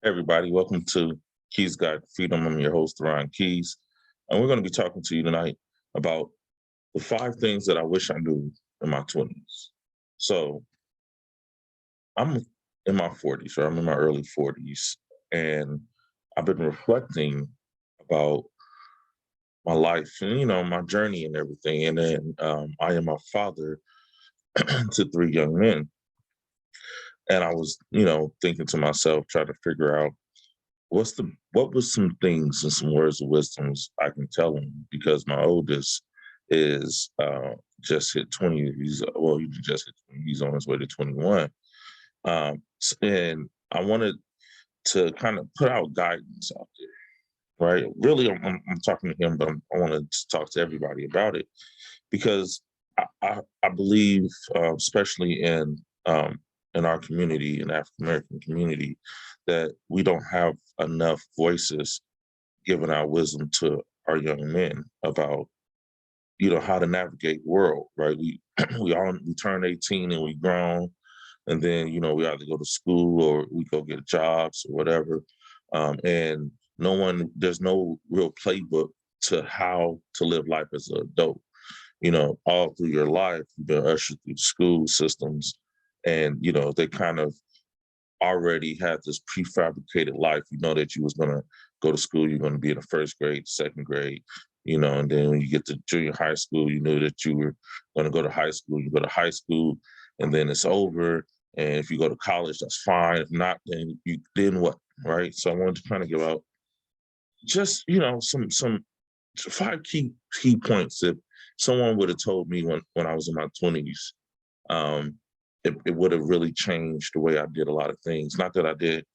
Everybody, welcome to Keys Guide to Freedom. I'm your host, Ryan Keys, and we're going to be talking to you tonight about the 5 things that I wish I knew in my 20s. So I'm in my 40s, or I'm in my early 40s, and I've been reflecting about my life and, my journey and everything. And then I am a father to 3 young men. And I was, thinking to myself, trying to figure out what was some things and some words of wisdoms I can tell him, because my oldest is just hit 20. He just hit 20. He's on his way to 21. And I wanted to kind of put out guidance out there, right? Really, I'm talking to him, but I want to talk to everybody about it, because I believe, especially in our community, in African American community, that we don't have enough voices giving our wisdom to our young men about, how to navigate the world, right? We turn 18 and we grown, and then we either go to school or we go get jobs or whatever, and there's no real playbook to how to live life as an adult. All through your life, you've been ushered through school systems, and they kind of already had this prefabricated life. You know that you was going to go to school, you're going to be in the first grade, second grade, and then when you get to junior high school, you knew that you were going to go to high school. You go to high school, and then it's over. And if you go to college, that's fine. If not, then what, right? So I wanted to kind of give out just some 5 key points that someone would have told me when I was in my 20s. It would have really changed the way I did a lot of things. Not that I did,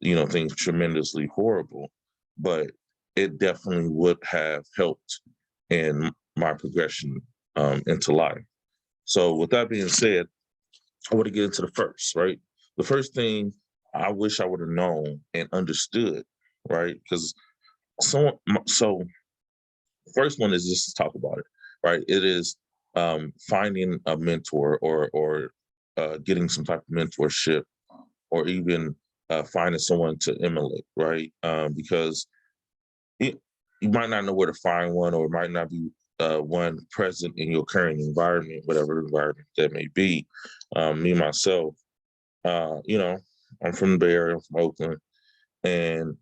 things tremendously horrible, but it definitely would have helped in my progression into life. So with that being said, I want to get into the first, right? The first thing I wish I would have known and understood, right? Because so the first one is just to talk about it, right? It is finding a mentor, or getting some type of mentorship, or even finding someone to emulate, right? Because you might not know where to find one, or it might not be one present in your current environment, whatever environment that may be. Me, myself, I'm from the Bay Area, I'm from Oakland, and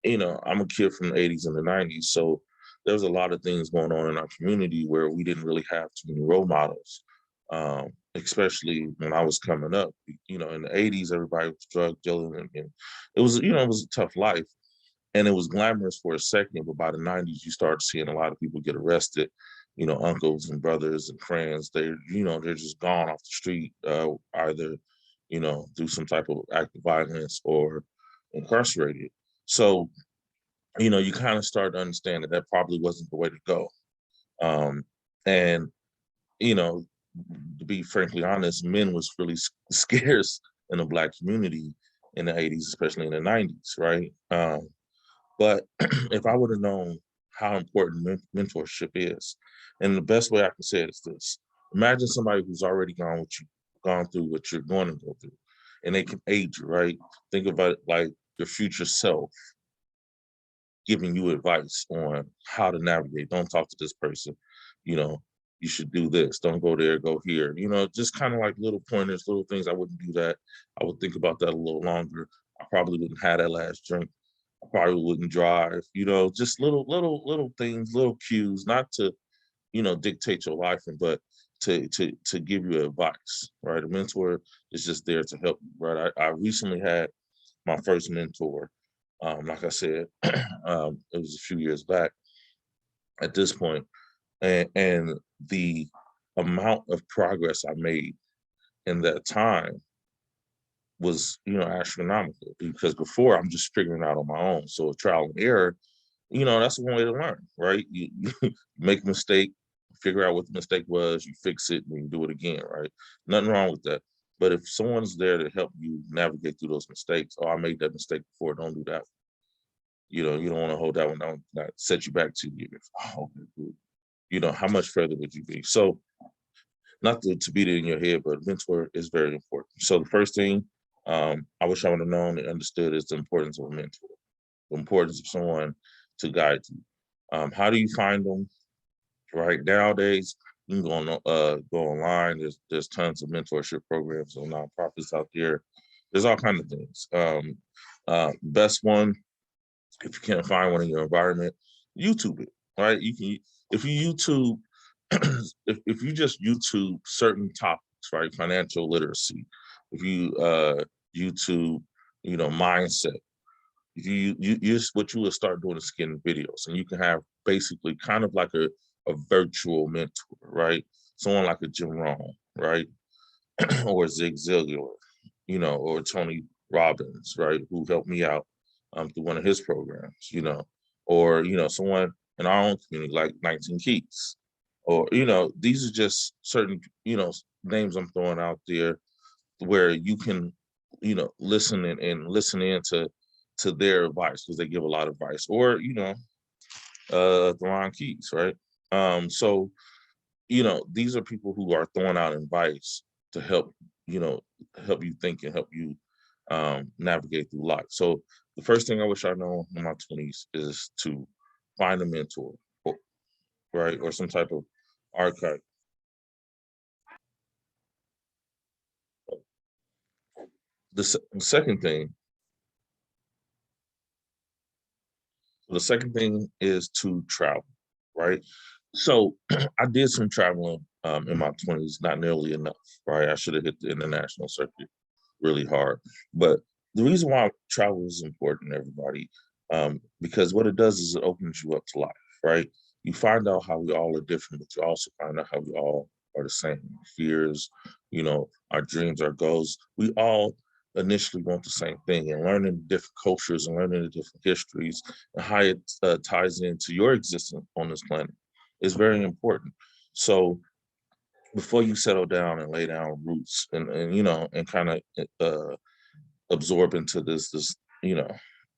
I'm a kid from the 80s and the 90s. So there was a lot of things going on in our community where we didn't really have too many role models, especially when I was coming up. In the 80s, everybody was drug dealing, and it was a tough life. And it was glamorous for a second, but by the 90s, you start seeing a lot of people get arrested, uncles and brothers and friends. They're just gone off the street, either, through some type of act of violence or incarcerated. So, you kind of start to understand that probably wasn't the way to go. And, you know, to be frankly honest, men was really scarce in the Black community in the 80s, especially in the 90s, right? But if I would have known how important mentorship is, and the best way I can say it is this: imagine somebody who's already gone through what you're going to go through, and they can aid you, right? Think about it like your future self giving you advice on how to navigate. Don't talk to this person, you know, you should do this. Don't go there, go here. Just kind of like little pointers, little things. I wouldn't do that. I would think about that a little longer. I probably wouldn't have that last drink. I probably wouldn't drive, just little things, little cues, not to, dictate your life, but to give you advice, right? A mentor is just there to help you, right? I recently had my first mentor. Like I said, it was a few years back at this point, and the amount of progress I made in that time was, astronomical, because before I'm just figuring out on my own. So trial and error, that's one way to learn, right? You make a mistake, figure out what the mistake was, you fix it, and you do it again, right? Nothing wrong with that. But if someone's there to help you navigate through those mistakes, oh, I made that mistake before, don't do that. You don't want to hold that one down, not set you back 2 years. Oh, okay, good. How much further would you be? So not to beat it in your head, but mentor is very important. So the first thing, I wish I would have known and understood is the importance of a mentor, the importance of someone to guide you. How do you find them? Right nowadays, you can go online. There's tons of mentorship programs and nonprofits out there. There's all kinds of things. Best one, if you can't find one in your environment, YouTube it. Right? You can if you YouTube if you just YouTube certain topics, right? Financial literacy. If you YouTube, mindset. If you what you will start doing is getting videos, and you can have basically kind of like a virtual mentor, right? Someone like a Jim Rohn, right? Or Zig Ziglar, or Tony Robbins, right? Who helped me out through one of his programs, or someone in our own community like 19 Keys, or these are just certain names I'm throwing out there where you can listen and listen in to their advice because they give a lot of advice, or Theron Keys, right? So these are people who are throwing out advice to you know help you think and help you navigate through life. So the first thing I wish I know in my 20s is to find a mentor, right, or some type of archive. The second thing is to travel, right? So I did some traveling in my 20s, not nearly enough, right? I should have hit the international circuit really hard. But the reason why travel is important, everybody, because what it does is it opens you up to life, right? You find out how we all are different, but you also find out how we all are the same. Fears, our dreams, our goals. We all initially want the same thing, and learning different cultures and learning the different histories and how it ties into your existence on this planet is very important. So before you settle down and lay down roots and kind of absorb into this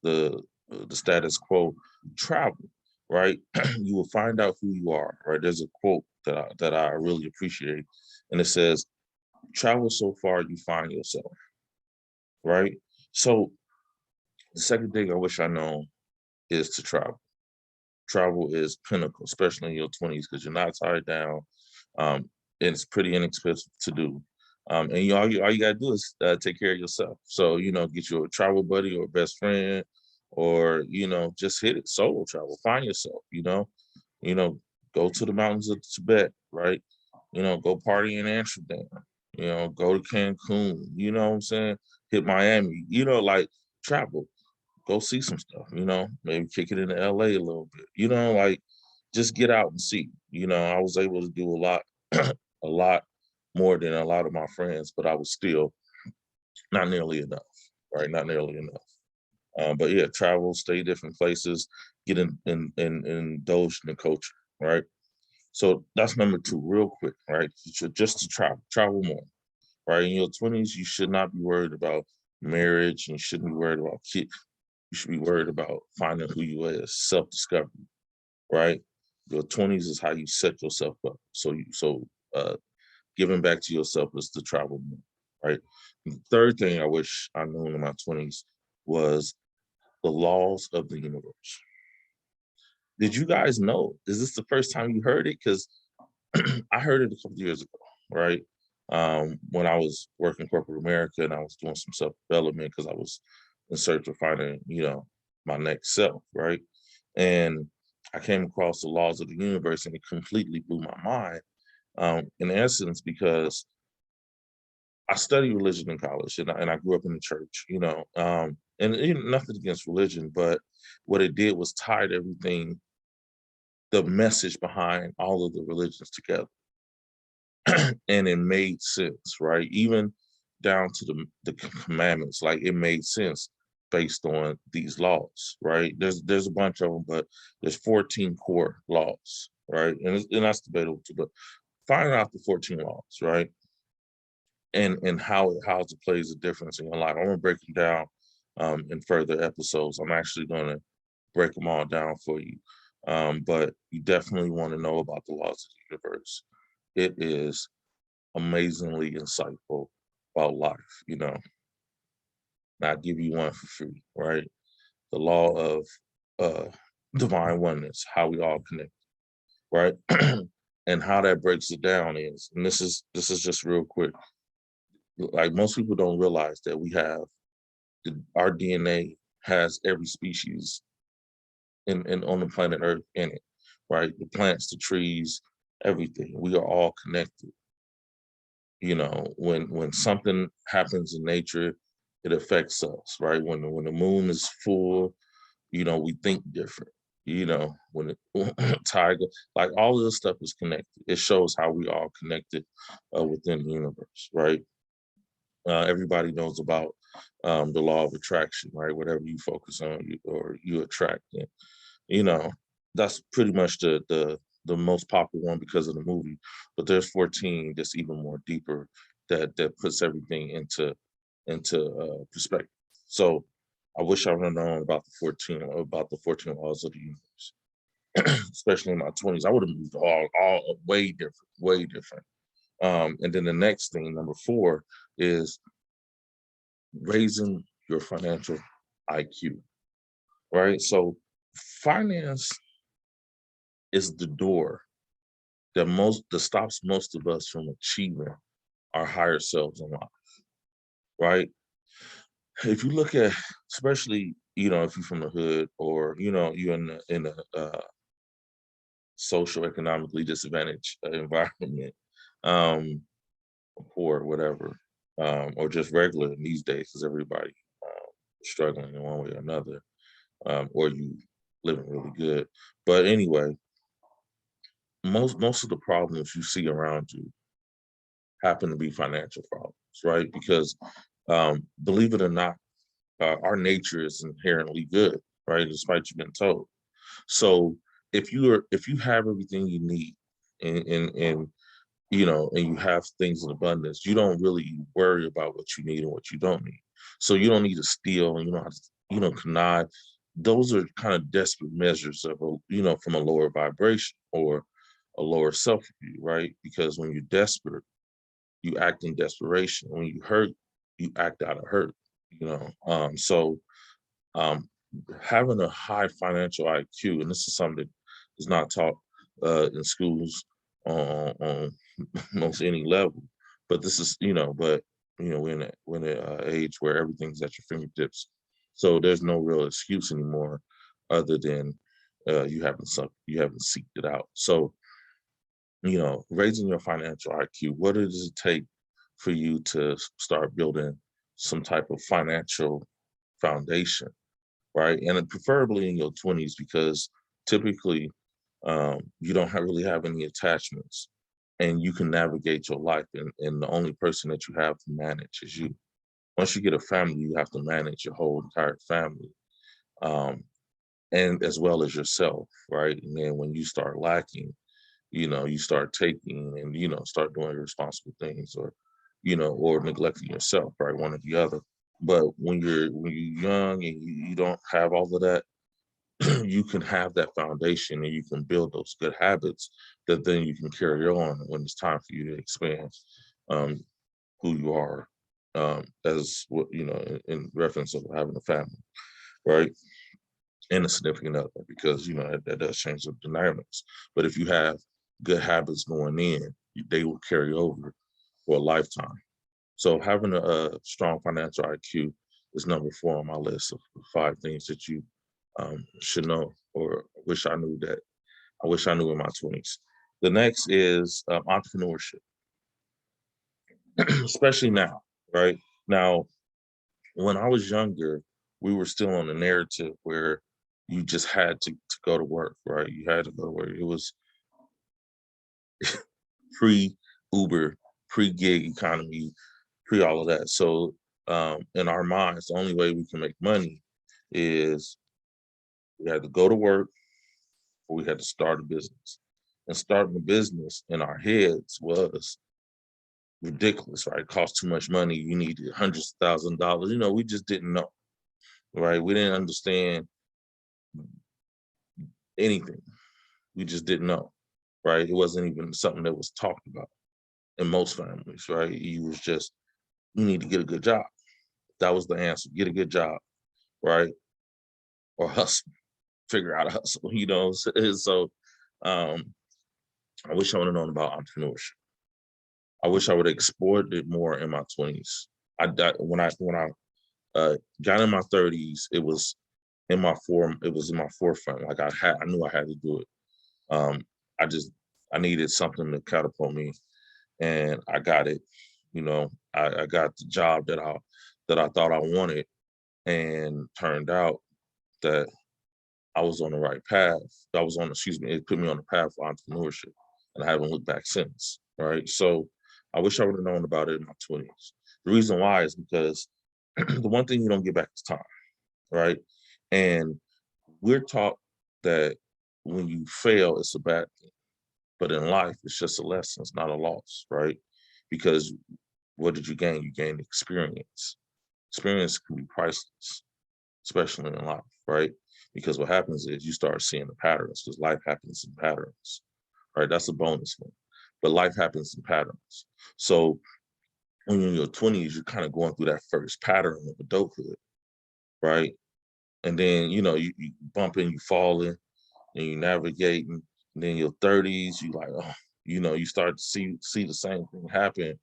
the the status quo, travel, right? You will find out who you are, right? There's a quote that I really appreciate, and it says, travel so far you find yourself, right? So the second thing I wish I know is to travel. Travel is pinnacle, especially in your 20s, because you're not tied down. And it's pretty inexpensive to do. And all you gotta do is take care of yourself. So get you a travel buddy or a best friend, or just hit it solo travel. Find yourself. You know, go to the mountains of Tibet, right? Go party in Amsterdam. Go to Cancun. You know what I'm saying? Hit Miami. Like travel, go see some stuff, maybe kick it into LA a little bit, like just get out and see. I was able to do a lot, a lot more than a lot of my friends, but I was still not nearly enough, right? Not nearly enough. But yeah, travel, stay different places, get in indulge in the culture, right? So that's number two, real quick, right? Just to travel more, right? In your 20s, you should not be worried about marriage, and you shouldn't be worried about kids. You should be worried about finding who you are, self-discovery, right? Your 20s is how you set yourself up. So giving back to yourself is to travel more, right? And the third thing I wish I knew in my 20s was the laws of the universe. Did you guys know? Is this the first time you heard it? Because I heard it a couple years ago, right? When I was working corporate America and I was doing some self-development because I was in search of finding, my next self, right? And I came across the laws of the universe, and it completely blew my mind. In essence, because I studied religion in college, and I grew up in the church, and nothing against religion, but what it did was tied everything, the message behind all of the religions together. And it made sense, right? Even down to the commandments, like it made sense based on these laws, right? There's a bunch of them, but there's 14 core laws, right? And that's debatable too, but finding out the 14 laws, right? And how it plays a difference in your life. I'm gonna break them down in further episodes. I'm actually gonna break them all down for you. But you definitely want to know about the laws of the universe. It is amazingly insightful about life. not give you one for free, right? The law of uh, divine oneness, how we all connect, right? And how that breaks it down is, and this is just real quick. Like most people don't realize that we have our DNA has every species in on the planet Earth in it, right? The plants, the trees, everything. We are all connected. When something happens in nature, it affects us, right? When the moon is full, we think different. When tiger, like all of this stuff is connected. It shows how we are connected within the universe, right? Everybody knows about the law of attraction, right? Whatever you focus on, you attract. And, you know, that's pretty much the most popular one because of the movie. But there's 14 that's even more deeper that puts everything into perspective. So I wish I would have known about the 14 laws of the universe, especially in my 20s. I would have moved all way different, way different. And then the next thing, number 4, is raising your financial IQ, right? So finance is the door that stops most of us from achieving our higher selves in life, right? If you look at, especially, if you're from the hood, or you're in a social economically disadvantaged environment, um, poor, whatever, or just regular in these days, because everybody struggling in one way or another, or you living really good. But anyway, most of the problems you see around you happen to be financial problems, right? Because believe it or not, our nature is inherently good, right? Despite you being told. So if you have everything you need, and and you have things in abundance, you don't really worry about what you need and what you don't need. So you don't need to steal, and you don't have to, connive. Those are kind of desperate measures of from a lower vibration or a lower self view, right? Because when you're desperate, you act in desperation. When you hurt, you act out of hurt. So um, having a high financial IQ, and this is something that is not taught in schools on most any level, but this is, we're in an age where everything's at your fingertips, so there's no real excuse anymore, other than you haven't seeked it out. So raising your financial IQ, what does it take for you to start building some type of financial foundation, right? And preferably in your 20s, because typically you don't really have any attachments, and you can navigate your life, and the only person that you have to manage is you. Once you get a family, you have to manage your whole entire family, um, and as well as yourself, right? And then when you start lacking, you start taking, and start doing irresponsible things, or neglecting yourself, right? One or the other. But when you're young and you don't have all of that, you can have that foundation, and you can build those good habits that then you can carry on when it's time for you to expand um, who you are, as what in reference of having a family, right? And a significant other, because that does change the dynamics. But if you have good habits going in, they will carry over for a lifetime. So having a strong financial IQ is number 4 on my list of 5 things that you should know, or I wish I knew in my 20s. The next is entrepreneurship, especially now, right? Now, when I was younger, we were still on the narrative where you just had to go to work, right? You had to go to work. It was pre Uber, pre gig economy, pre all of that. So in our minds, the only way we can make money is we had to go to work, or we had to start a business. And starting a business in our heads was ridiculous, right? It cost too much money. You needed hundreds of thousands of dollars. We just didn't know, right? We didn't understand anything. We just didn't know, right? It wasn't even something that was talked about in most families, right? You was just, you need to get a good job. That was the answer. Get a good job, right? Or hustle, figure out a hustle, So I wish I would have known about entrepreneurship. I wish I would have explored it more in my 20s. When I got in my 30s, it was in my forefront. Like I knew I had to do it. Um, I just I needed something to catapult me, and I got it. I got the job that I thought I wanted, and turned out that I was on the right path. It put me on the path for entrepreneurship, and I haven't looked back since. Right. So I wish I would have known about it in my 20s. The reason why is because the one thing you don't get back is time. Right. And we're taught that when you fail, it's a bad thing. But in life, it's just a lesson. It's not a loss. Right. Because what did you gain? You gained experience. Experience can be priceless, especially in life, right? Because what happens is you start seeing the patterns, because life happens in patterns, right? That's a bonus one. But life happens in patterns. So when you're in your 20s, you're kind of going through that first pattern of adulthood, right? And then, you bumping, you falling, and you navigating. And then your 30s, you like, oh, you start to see the same thing happen.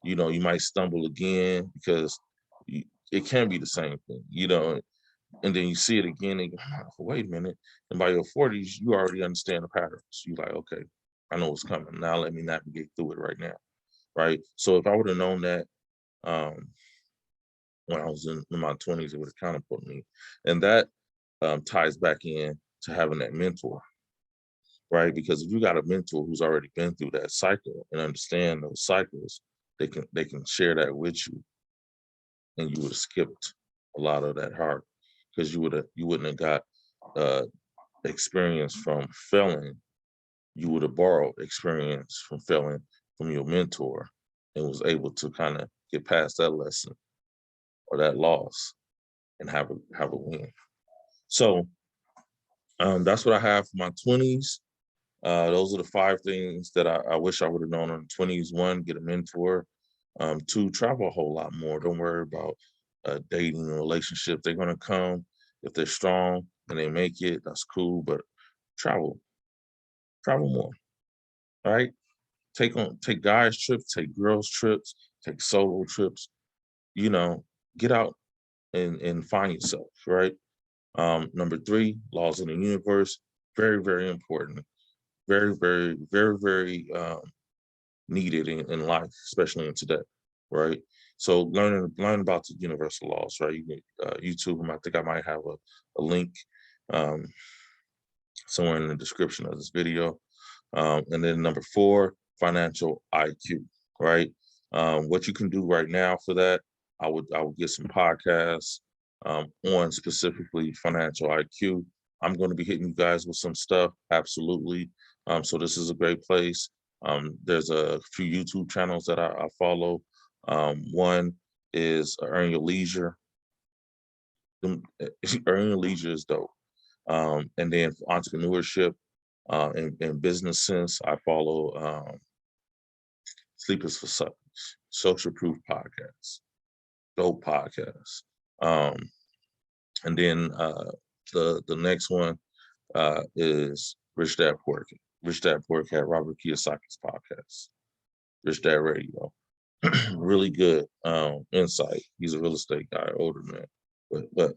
You might stumble again because it can be the same thing, and then you see it again and you go, "Oh, wait a minute." And by your 40s, you already understand the patterns. You like, okay, I know what's coming. Now let me navigate through it right now. Right. So if I would have known that um, when I was in my 20s, it would have kind of put me. And that ties back in to having that mentor, right? Because if you got a mentor who's already been through that cycle and understand those cycles, they can share that with you, and you would have skipped a lot of that hard, because you wouldn't have got uh, experience from failing. You would have borrowed experience from failing from your mentor, and was able to kind of get past that lesson or that loss and have a win. So that's what I have for my 20s. Those are the 5 things that I wish I would have known in the 20s. 1, get a mentor. 2, travel a whole lot more. Don't worry about dating and relationship. They're gonna come if they're strong and they make it. That's cool, but travel, travel more. All right. Take guys trips, take girls trips, take solo trips. You know, get out and find yourself. Right. Number 3, laws of the universe. Very, very important. Very, very, very, very needed in life, especially in today, right? So learn about the universal laws, right? You can YouTube them. I think I might have a link um, somewhere in the description of this video. And then number 4, financial IQ, right? What you can do right now for that, I would get some podcasts on specifically financial IQ. I'm going to be hitting you guys with some stuff, absolutely. So this is a great place. There's a few YouTube channels that I follow. One is Earn Your Leisure. Earn Your Leisure is dope. And then for entrepreneurship and business sense, I follow Sleepers for Suckers, Social Proof Podcast, dope podcast. Um, and then the next one is Rich Dad Poor Dad. Rich Dad Poor Dad, Robert Kiyosaki's podcast, Rich Dad Radio. Really good insight. He's a real estate guy, older man, but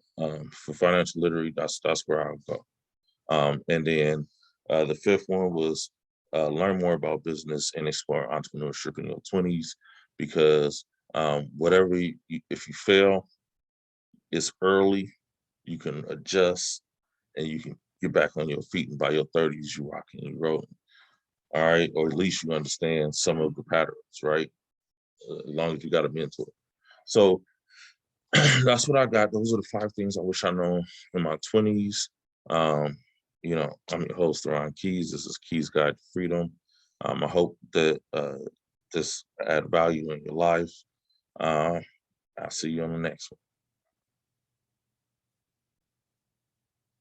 for financial literacy, that's where I'll go. And then the 5th one was learn more about business and explore entrepreneurship in your 20s, because if you fail, it's early. You can adjust and you can get back on your feet. And by your 30s, you rocking and rolling. All right. Or at least you understand some of the patterns, right? As long as you got a mentor. So that's what I got. Those are the 5 things I wish I known in my 20s. I'm your host, Ron Keys. This is Keys Guide to Freedom. I hope that this add value in your life. I'll see you on the next one.